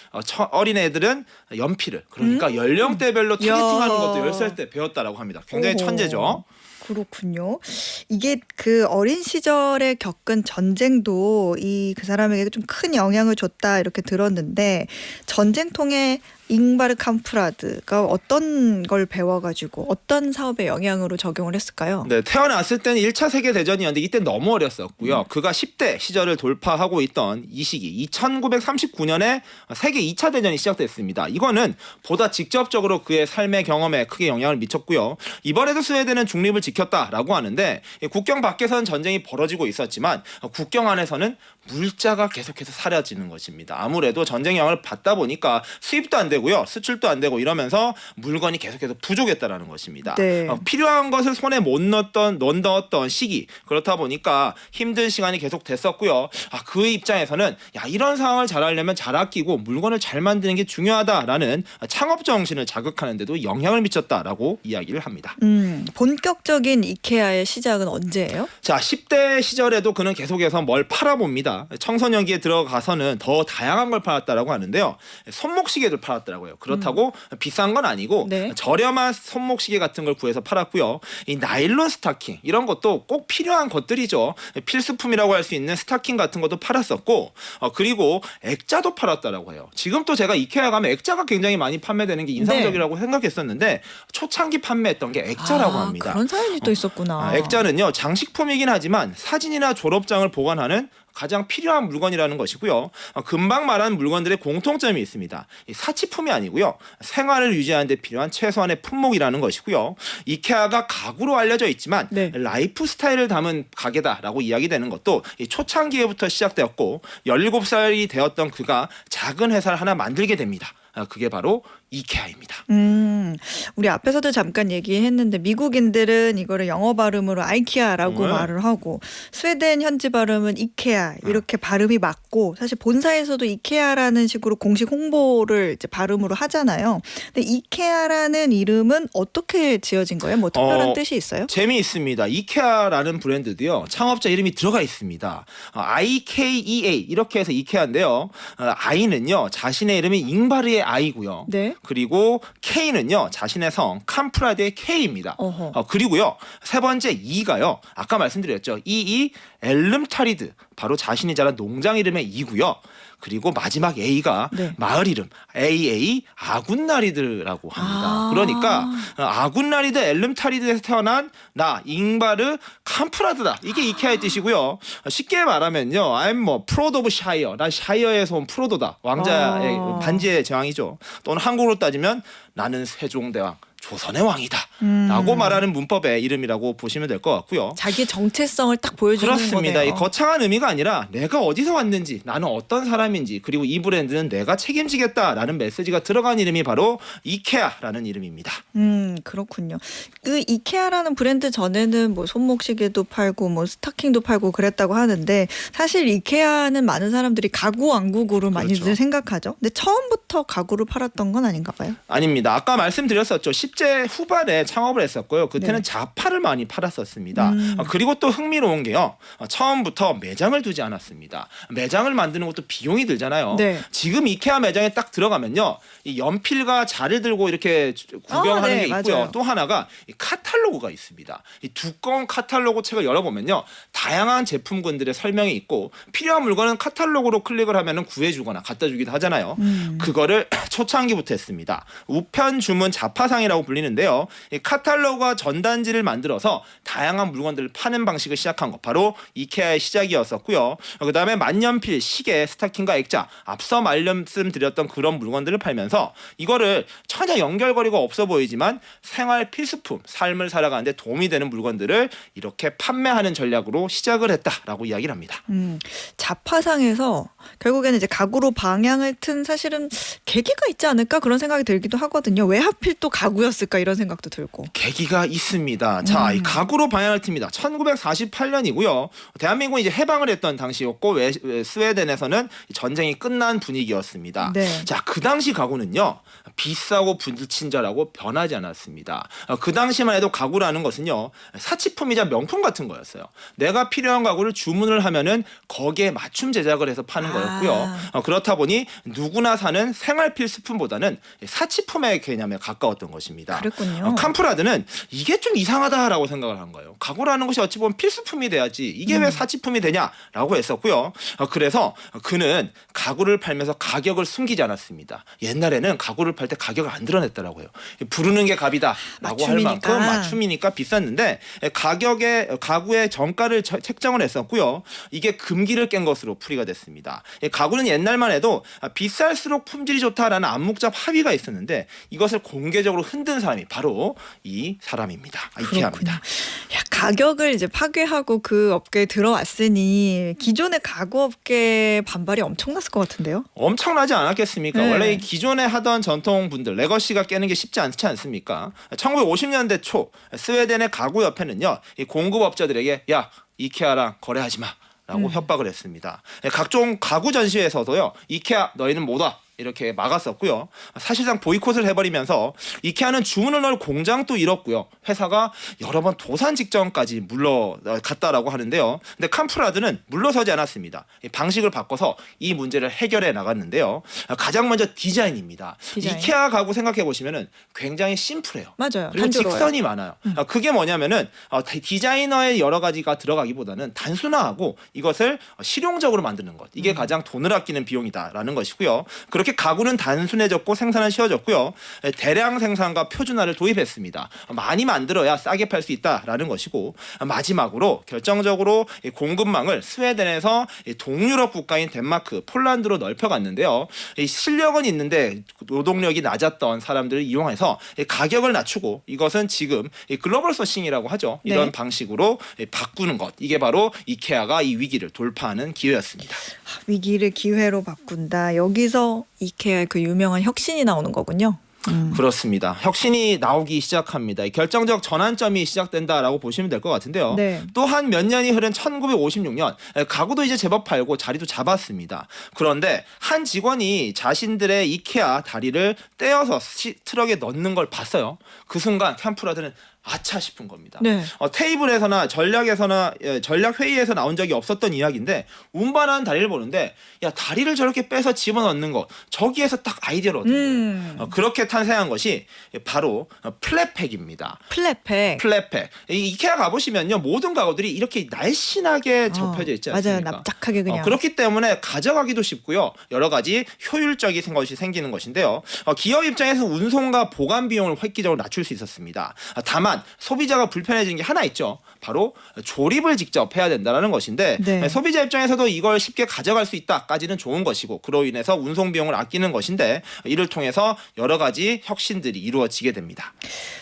어린애들은 연필을 그러니까 연령대별로 타겟팅하는 것도 10살 때 배웠다라고 합니다. 굉장히 오호. 천재죠. 그렇군요. 이게 그 어린 시절에 겪은 전쟁도 그 사람에게 좀 큰 영향을 줬다 이렇게 들었는데 전쟁통에 잉바르 캄프라드가 어떤 걸 배워가지고 어떤 사업에 영향으로 적용을 했을까요? 네, 태어났을 때는 1차 세계대전이었는데 이때 너무 어렸었고요. 그가 10대 시절을 돌파하고 있던 이 시기 1939년에 세계 2차 대전이 시작됐습니다. 이거는 보다 직접적으로 그의 삶의 경험에 크게 영향을 미쳤고요. 이번에도 스웨덴은 중립을 지켰다라고 하는데 국경 밖에서는 전쟁이 벌어지고 있었지만 국경 안에서는 물자가 계속해서 사라지는 것입니다. 아무래도 전쟁 영향을 받다 보니까 수입도 안 되고 되고요. 수출도 안 되고 이러면서 물건이 계속해서 부족했다라는 것입니다. 네. 필요한 것을 손에 못 넣었던 시기, 그렇다 보니까 힘든 시간이 계속 됐었고요. 그 입장에서는 이런 상황을 잘 하려면 잘 아끼고 물건을 잘 만드는 게 중요하다라는 창업 정신을 자극하는 데도 영향을 미쳤다라고 이야기를 합니다. 본격적인 이케아의 시작은 언제예요? 자, 10대 시절에도 그는 계속해서 뭘 팔아봅니다. 청소년기에 들어가서는 더 다양한 걸 팔았다라고 하는데요. 손목시계도 팔았더라고요. 그렇다고 비싼 건 아니고 네. 저렴한 손목시계 같은 걸 구해서 팔았고요. 이 나일론 스타킹 이런 것도 꼭 필요한 것들이죠. 필수품이라고 할 수 있는 스타킹 같은 것도 팔았었고 그리고 액자도 팔았다라고 해요. 지금 또 제가 이케아 가면 액자가 굉장히 많이 판매되는 게 인상적이라고 생각했었는데 초창기 판매했던 게 액자라고 합니다. 그런 사연이 또 있었구나. 액자는요 장식품이긴 하지만 사진이나 졸업장을 보관하는 가장 필요한 물건이라는 것이고요. 금방 말한 물건들의 공통점이 있습니다. 사치품이 아니고요. 생활을 유지하는 데 필요한 최소한의 품목이라는 것이고요. 이케아가 가구로 알려져 있지만 네. 라이프 스타일을 담은 가게다라고 이야기되는 것도 초창기에부터 시작되었고 17살이 되었던 그가 작은 회사를 하나 만들게 됩니다. 그게 바로 이케아입니다. 우리 앞에서도 잠깐 얘기했는데 미국인들은 이거를 영어 발음으로 아이키아라고 말을 하고 스웨덴 현지 발음은 이케아 이렇게 발음이 맞고 사실 본사에서도 이케아라는 식으로 공식 홍보를 이제 발음으로 하잖아요. 근데 이케아라는 이름은 어떻게 지어진 거예요? 뭐 특별한 뜻이 있어요? 재미있습니다. 이케아라는 브랜드도요. 창업자 이름이 들어가 있습니다. IKEA 이렇게 해서 이케아인데요. I는요. 자신의 이름이 잉바르의 I고요. 네. 그리고 K는요. 자신의 성 캄프라드의 K입니다. 그리고요. 세 번째 E가요. 아까 말씀드렸죠. 엘름타리드 바로 자신이 자란 농장 이름의 E고요. 그리고 마지막 A가 네. 마을 이름 AA 아군나리드라고 합니다. 그러니까 아군나리드 엘름타리드에서 태어난 나 잉바르 캄프라드다. 이게 이케아의 뜻이고요. 쉽게 말하면요. I'm 뭐 프로드 오브 샤이어. 나 샤이어에서 온 프로도다. 왕자의 반지의 제왕이죠. 또는 한국으로 따지면 나는 세종대왕. 조선의 왕이다 라고 말하는 문법의 이름이라고 보시면 될 것 같고요. 자기 정체성을 딱 보여주는 그렇습니다. 거네요. 이 거창한 의미가 아니라 내가 어디서 왔는지 나는 어떤 사람인지 그리고 이 브랜드는 내가 책임지겠다라는 메시지가 들어간 이름이 바로 이케아라는 이름입니다. 그렇군요. 그 이케아라는 브랜드 전에는 뭐 손목시계도 팔고 뭐 스타킹도 팔고 그랬다고 하는데 사실 이케아는 많은 사람들이 가구 왕국으로 많이들 그렇죠. 생각하죠. 근데 처음부터 가구를 팔았던 건 아닌가 봐요. 아닙니다. 아까 말씀드렸었죠. 10대 후반에 창업을 했었고요. 그때는 네. 자파를 많이 팔았었습니다. 그리고 또 흥미로운 게요. 처음부터 매장을 두지 않았습니다. 매장을 만드는 것도 비용이 들잖아요. 네. 지금 이케아 매장에 딱 들어가면요. 이 연필과 자를 들고 이렇게 구경하는 네, 게 있고요. 맞아요. 또 하나가 이 카탈로그가 있습니다. 이 두꺼운 카탈로그 책을 열어보면요. 다양한 제품군들의 설명이 있고 필요한 물건은 카탈로그로 클릭을 하면 구해주거나 갖다 주기도 하잖아요. 그거를 초창기부터 했습니다. 우편 주문 자파상이라고 불리는데요. 이 카탈로그와 전단지를 만들어서 다양한 물건들을 파는 방식을 시작한 것 바로 이케아의 시작이었었고요. 그다음에 만년필, 시계, 스타킹과 액자 앞서 말씀드렸던 그런 물건들을 팔면서 이거를 전혀 연결고리가 없어 보이지만 생활 필수품, 삶을 살아가는데 도움이 되는 물건들을 이렇게 판매하는 전략으로 시작을 했다라고 이야기를 합니다. 자파상에서 결국에는 이제 가구로 방향을 튼 사실은 계기가 있지 않을까 그런 생각이 들기도 하거든요. 왜 하필 또 가구였을까 이런 생각도 들고. 계기가 있습니다. 자, 이 가구로 방향을 틉니다. 1948년이고요. 대한민국이 이제 해방을 했던 당시였고 스웨덴에서는 전쟁이 끝난 분위기였습니다. 네. 자, 그 당시 가구는요. 비싸고 불친절하고 변하지 않았습니다. 그 당시만 해도 가구라는 것은요. 사치품이자 명품 같은 거였어요. 내가 필요한 가구를 주문을 하면은 거기에 맞춤 제작을 해서 파는 거였고요. 그렇다 보니 누구나 사는 생활 필수품보다는 사치품의 개념에 가까웠던 것입니다. 그랬군요. 캄프라드는 이게 좀 이상하다라고 생각을 한 거예요. 가구라는 것이 어찌 보면 필수품이 돼야지 이게 왜 사치품이 되냐라고 했었고요. 그래서 그는 가구를 팔면서 가격을 숨기지 않았습니다. 옛날에는 가구를 팔 때 가격을 안 드러냈더라고요. 부르는 게 값이다라고 할 만큼 맞춤이니까 비쌌는데 가구의 정가를 책정을 했었고요. 이게 금기를 깬 것으로 풀이가 됐습니다. 이 가구는 옛날만 해도 비쌀수록 품질이 좋다라는 암묵적 합의가 있었는데 이것을 공개적으로 흔든 사람이 바로 이 사람입니다. 이케아입니다. 야, 가격을 이제 파괴하고 그 업계에 들어왔으니 기존의 가구 업계 반발이 엄청났을 것 같은데요. 엄청나지 않았겠습니까? 네. 원래 이 기존에 하던 전통분들 레거시가 깨는 게 쉽지 않지 않습니까? 1950년대 초 스웨덴의 가구협회는요, 이 공급업자들에게 야 이케아랑 거래하지 마라고 협박을 했습니다. 각종 가구 전시회에서도요, 이케아 너희는 못 와. 이렇게 막았었고요. 사실상 보이콧을 해버리면서 이케아는 주문을 넣을 공장도 잃었고요. 회사가 여러 번 도산 직전까지 물러갔다라고 하는데요. 근데 캄프라드는 물러서지 않았습니다. 방식을 바꿔서 이 문제를 해결해 나갔는데요. 가장 먼저 디자인입니다. 디자인. 이케아 가구 생각해 보시면은 굉장히 심플해요. 맞아요. 그리고 단조로워요. 직선이 많아요. 그게 뭐냐면은 디자이너의 여러 가지가 들어가기보다는 단순화하고 이것을 실용적으로 만드는 것. 이게 가장 돈을 아끼는 비용이다라는 것이고요. 그렇게 가구는 단순해졌고 생산은 쉬워졌고요. 대량 생산과 표준화를 도입했습니다. 많이 만들어야 싸게 팔 수 있다라는 것이고, 마지막으로 결정적으로 공급망을 스웨덴에서 동유럽 국가인 덴마크, 폴란드로 넓혀갔는데요. 실력은 있는데 노동력이 낮았던 사람들을 이용해서 가격을 낮추고, 이것은 지금 글로벌 소싱이라고 하죠. 이런 네. 방식으로 바꾸는 것. 이게 바로 이케아가 이 위기를 돌파하는 기회였습니다. 위기를 기회로 바꾼다. 여기서 이케아의 그 유명한 혁신이 나오는 거군요. 그렇습니다. 혁신이 나오기 시작합니다. 결정적 전환점이 시작된다라고 보시면 될 것 같은데요. 네. 또 한 몇 년이 흐른 1956년 가구도 이제 제법 팔고 자리도 잡았습니다. 그런데 한 직원이 자신들의 이케아 다리를 떼어서 트럭에 넣는 걸 봤어요. 그 순간 캠프라드는 아차 싶은 겁니다. 네. 테이블에서나 전략 회의에서 나온 적이 없었던 이야기인데 운반하는 다리를 보는데 야 다리를 저렇게 빼서 집어넣는 거 저기에서 딱 아이디어를 얻은 거예요. 그렇게 탄생한 것이 바로 플랫팩입니다. 플랫팩. 플랫팩. 이케아 가보시면요 모든 가구들이 이렇게 날씬하게 접혀져 있지 않습니까? 맞아요. 납작하게 그냥. 그렇기 때문에 가져가기도 쉽고요. 여러 가지 효율적인 것이 생기는 것인데요. 기업 입장에서 운송과 보관 비용을 획기적으로 낮출 수 있었습니다. 다만 소비자가 불편해지는 게 하나 있죠. 바로 조립을 직접 해야 된다는 것인데 네. 소비자 입장에서도 이걸 쉽게 가져갈 수 있다까지는 좋은 것이고 그로 인해서 운송 비용을 아끼는 것인데 이를 통해서 여러 가지 혁신들이 이루어지게 됩니다.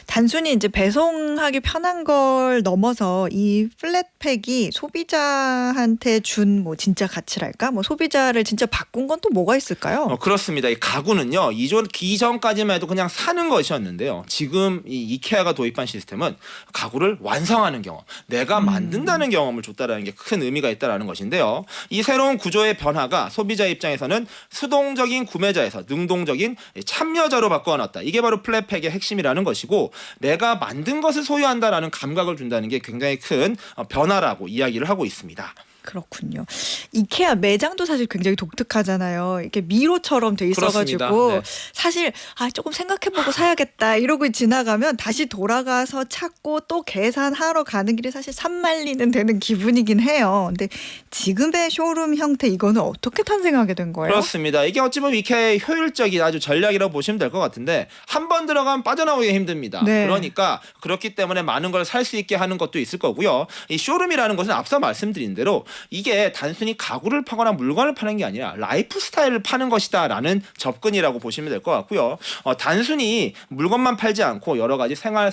단순히 이제 배송하기 편한 걸 넘어서 이 플랫팩이 소비자한테 준 뭐 진짜 가치랄까? 뭐 소비자를 진짜 바꾼 건 또 뭐가 있을까요? 그렇습니다. 이 가구는요 기존까지만 해도 그냥 사는 것이었는데요. 지금 이 이케아가 도입한 시스템은 가구를 완성하는 경험, 내가 만든다는 경험을 줬다라는 게 큰 의미가 있다라는 것인데요. 이 새로운 구조의 변화가 소비자 입장에서는 수동적인 구매자에서 능동적인 참여자로 바꿔놨다. 이게 바로 플랫팩의 핵심이라는 것이고 내가 만든 것을 소유한다라는 감각을 준다는 게 굉장히 큰 변화라고 이야기를 하고 있습니다. 그렇군요. 이케아 매장도 사실 굉장히 독특하잖아요. 이렇게 미로처럼 돼 있어가지고 그렇습니다. 네. 사실 조금 생각해보고 사야겠다 이러고 지나가면 다시 돌아가서 찾고 또 계산하러 가는 길이 사실 산만리는 되는 기분이긴 해요. 근데 지금의 쇼룸 형태 이거는 어떻게 탄생하게 된 거예요? 그렇습니다. 이게 어찌 보면 이케아의 효율적인 아주 전략이라고 보시면 될 것 같은데 한 번 들어가면 빠져나오기 힘듭니다. 네. 그러니까 그렇기 때문에 많은 걸 살 수 있게 하는 것도 있을 거고요. 이 쇼룸이라는 것은 앞서 말씀드린 대로 이게 단순히 가구를 파거나 물건을 파는 게 아니라 라이프 스타일을 파는 것이다라는 접근이라고 보시면 될 것 같고요. 단순히 물건만 팔지 않고 여러 가지 생활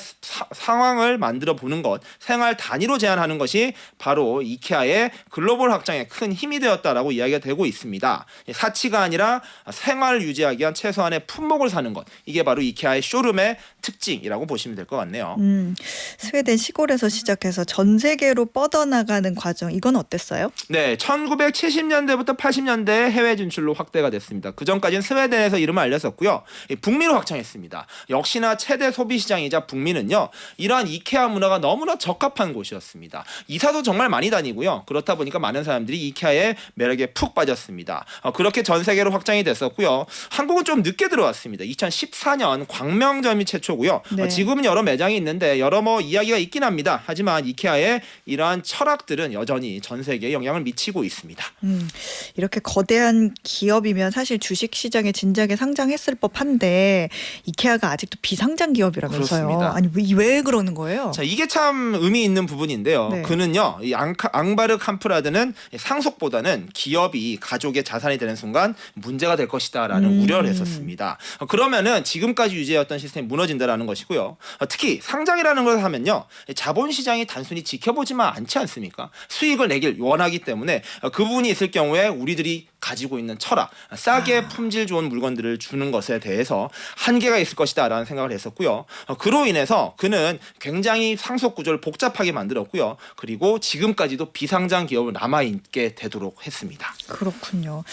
상황을 만들어 보는 것, 생활 단위로 제한하는 것이 바로 이케아의 글로벌 확장에 큰 힘이 되었다라고 이야기가 되고 있습니다. 사치가 아니라 생활을 유지하기 위한 최소한의 품목을 사는 것, 이게 바로 이케아의 쇼룸의 특징이라고 보시면 될 것 같네요. 스웨덴 시골에서 시작해서 전 세계로 뻗어나가는 과정 이건 어땠어요? 네, 1970년대부터 80년대 해외 진출로 확대가 됐습니다. 그 전까지는 스웨덴에서 이름을 알렸었고요. 북미로 확장했습니다. 역시나 최대 소비 시장이자 북미는요. 이러한 이케아 문화가 너무나 적합한 곳이었습니다. 이사도 정말 많이 다니고요. 그렇다 보니까 많은 사람들이 이케아의 매력에 푹 빠졌습니다. 그렇게 전 세계로 확장이 됐었고요. 한국은 좀 늦게 들어왔습니다. 2014년 광명점이 최초고요. 네. 지금은 여러 매장이 있는데 여러 이야기가 있긴 합니다. 하지만 이케아의 이러한 철학들은 여전히 전 세계 세계에 영향을 미치고 있습니다. 이렇게 거대한 기업이면 사실 주식시장에 진작에 상장했을 법한데 이케아가 아직도 비상장 기업이라면서요. 그렇습니다. 아니 왜 그러는 거예요? 자, 이게 참 의미 있는 부분인데요. 네. 그는요, 이 앙바르 캄프라드는 상속보다는 기업이 가족의 자산이 되는 순간 문제가 될 것이다라는 우려를 했었습니다. 그러면은 지금까지 유지해왔던 시스템이 무너진다라는 것이고요. 특히 상장이라는 걸 하면요, 자본시장이 단순히 지켜보지만 않지 않습니까? 수익을 내길 원하기 때문에 그 부분이 있을 경우에 우리들이 가지고 있는 철학, 싸게 품질 좋은 물건들을 주는 것에 대해서 한계가 있을 것이다라는 생각을 했었고요. 그로 인해서 그는 굉장히 상속 구조를 복잡하게 만들었고요. 그리고 지금까지도 비상장 기업을 남아있게 되도록 했습니다. 그렇군요.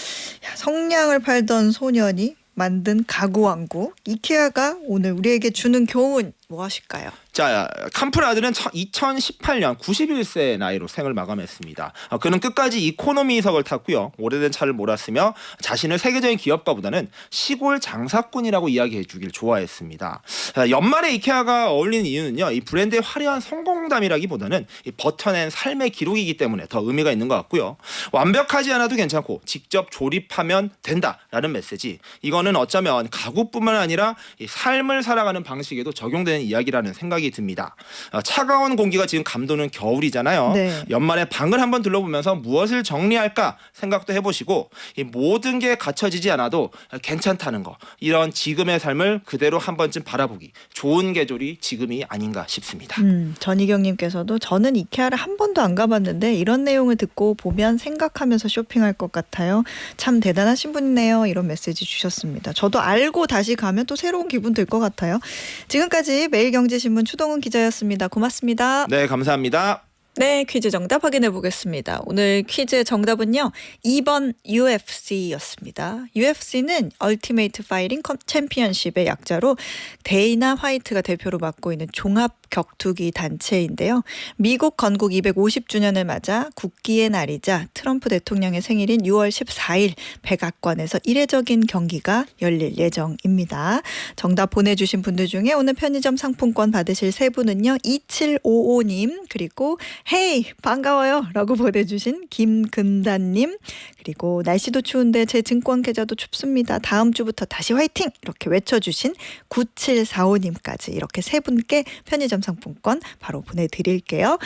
야, 성냥을 팔던 소년이 만든 가구 왕국 이케아가 오늘 우리에게 주는 교훈 무엇일까요? 자, 캄프라드는 2018년 91세 나이로 생을 마감했습니다. 그는 끝까지 이코노미석을 탔고요. 오래된 차를 몰았으며 자신을 세계적인 기업가보다는 시골 장사꾼이라고 이야기해 주길 좋아했습니다. 연말에 이케아가 어울리는 이유는요, 이 브랜드의 화려한 성공담이라기보다는 이 버텨낸 삶의 기록이기 때문에 더 의미가 있는 것 같고요. 완벽하지 않아도 괜찮고 직접 조립하면 된다라는 메시지. 이거는 어쩌면 가구뿐만 아니라 이 삶을 살아가는 방식에도 적용되는 이야기라는 생각이 듭니다. 차가운 공기가 지금 감도는 겨울이잖아요. 네. 연말에 방을 한번 둘러보면서 무엇을 정리할까 생각도 해보시고, 이 모든 게 갖춰지지 않아도 괜찮다는 거, 이런 지금의 삶을 그대로 한 번쯤 바라보기, 좋은 계절이 지금이 아닌가 싶습니다. 전희경님께서도 저는 이케아를 한 번도 안 가봤는데 이런 내용을 듣고 보면 생각하면서 쇼핑할 것 같아요. 참 대단하신 분이네요. 이런 메시지 주셨습니다. 저도 알고 다시 가면 또 새로운 기분 들 것 같아요. 지금까지 매일경제신문 추동훈 기자였습니다. 고맙습니다. 네, 감사합니다. 네, 퀴즈 정답 확인해 보겠습니다. 오늘 퀴즈의 정답은요, 2번 UFC였습니다. UFC는 얼티메이트 파이팅 챔피언십의 약자로 데이나 화이트가 대표로 맡고 있는 종합 격투기 단체인데요. 미국 건국 250주년을 맞아 국기의 날이자 트럼프 대통령의 생일인 6월 14일 백악관에서 이례적인 경기가 열릴 예정입니다. 정답 보내주신 분들 중에 오늘 편의점 상품권 받으실 세 분은요, 2755님, 그리고 헤이 반가워요 라고 보내주신 김근단님, 그리고 날씨도 추운데 제 증권 계좌도 춥습니다. 다음 주부터 다시 화이팅! 이렇게 외쳐주신 9745님까지 이렇게 세 분께 편의점 상품권 바로 보내드릴게요.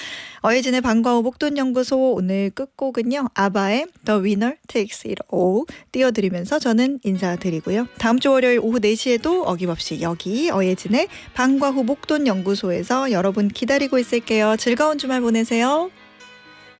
어예진의 방과 후 목돈연구소 오늘 끝곡은요, 아바의 The Winner Takes It All 띄워드리면서 저는 인사드리고요. 다음 주 월요일 오후 4시에도 어김없이 여기 어예진의 방과 후 목돈연구소에서 여러분 기다리고 있을게요. 즐거운 주말 보내세요.